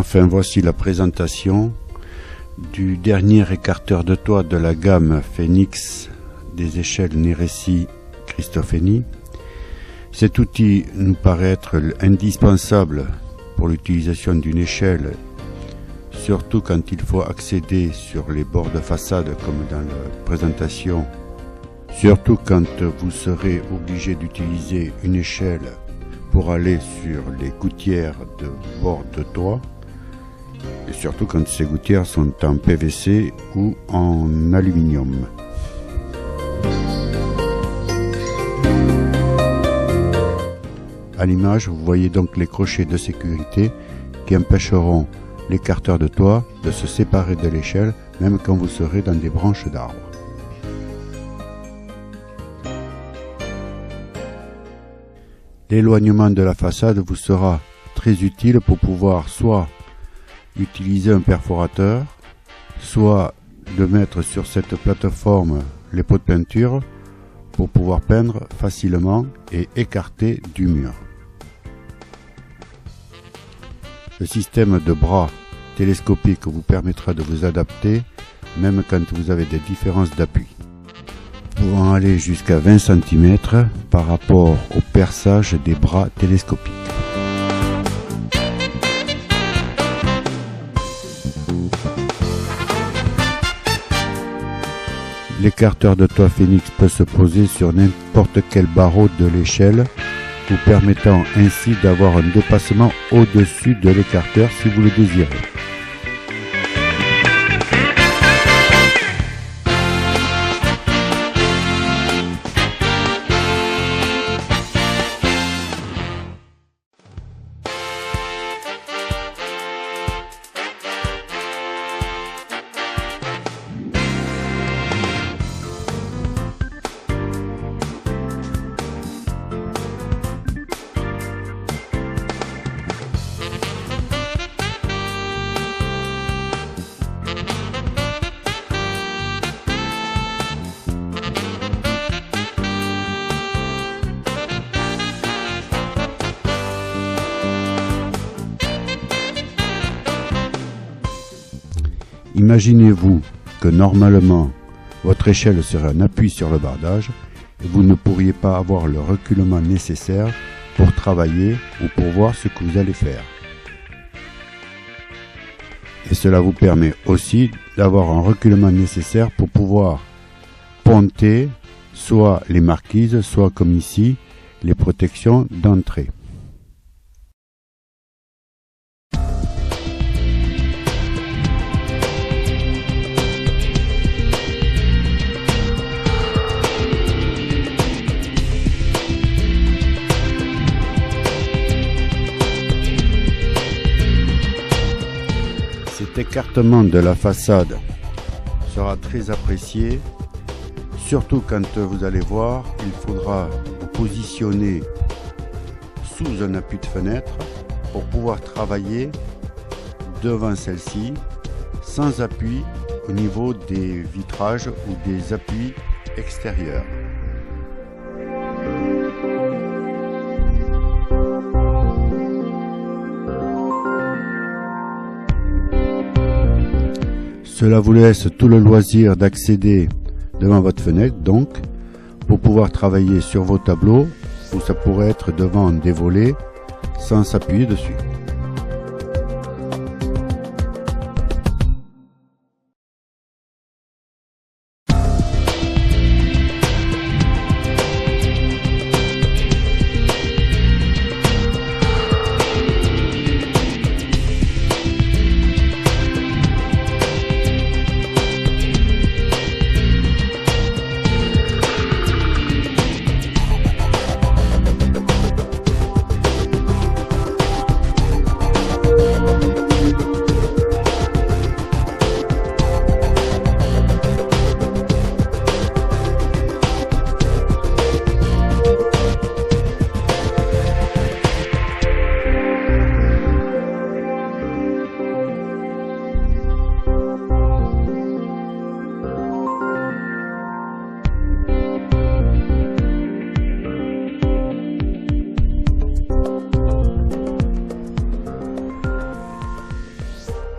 Enfin, voici la présentation du dernier écarteur de toit de la gamme Phoenix des échelles Neresi Cristofeni. Cet outil nous paraît être indispensable pour l'utilisation d'une échelle, surtout quand il faut accéder sur les bords de façade comme dans la présentation, surtout quand vous serez obligé d'utiliser une échelle pour aller sur les gouttières de bord de toit, et surtout quand ces gouttières sont en PVC ou en aluminium. À l'image, vous voyez donc les crochets de sécurité qui empêcheront l'écarteur de toit de se séparer de l'échelle, même quand vous serez dans des branches d'arbres. L'éloignement de la façade vous sera très utile pour pouvoir soit utiliser un perforateur, soit de mettre sur cette plateforme les pots de peinture pour pouvoir peindre facilement et écarter du mur. Le système de bras télescopique vous permettra de vous adapter même quand vous avez des différences d'appui, pouvant aller jusqu'à 20 cm par rapport au perçage des bras télescopiques. L'écarteur de toit Phoenix peut se poser sur n'importe quel barreau de l'échelle, vous permettant ainsi d'avoir un dépassement au-dessus de l'écarteur si vous le désirez. Imaginez-vous que normalement votre échelle serait un appui sur le bardage et vous ne pourriez pas avoir le reculement nécessaire pour travailler ou pour voir ce que vous allez faire. Et cela vous permet aussi d'avoir un reculement nécessaire pour pouvoir ponter soit les marquises, soit comme ici, les protections d'entrée. Cet écartement de la façade sera très apprécié, surtout quand vous allez voir, il faudra vous positionner sous un appui de fenêtre pour pouvoir travailler devant celle-ci sans appui au niveau des vitrages ou des appuis extérieurs. Cela vous laisse tout le loisir d'accéder devant votre fenêtre, donc, pour pouvoir travailler sur vos tableaux, où ça pourrait être devant des volets, sans s'appuyer dessus.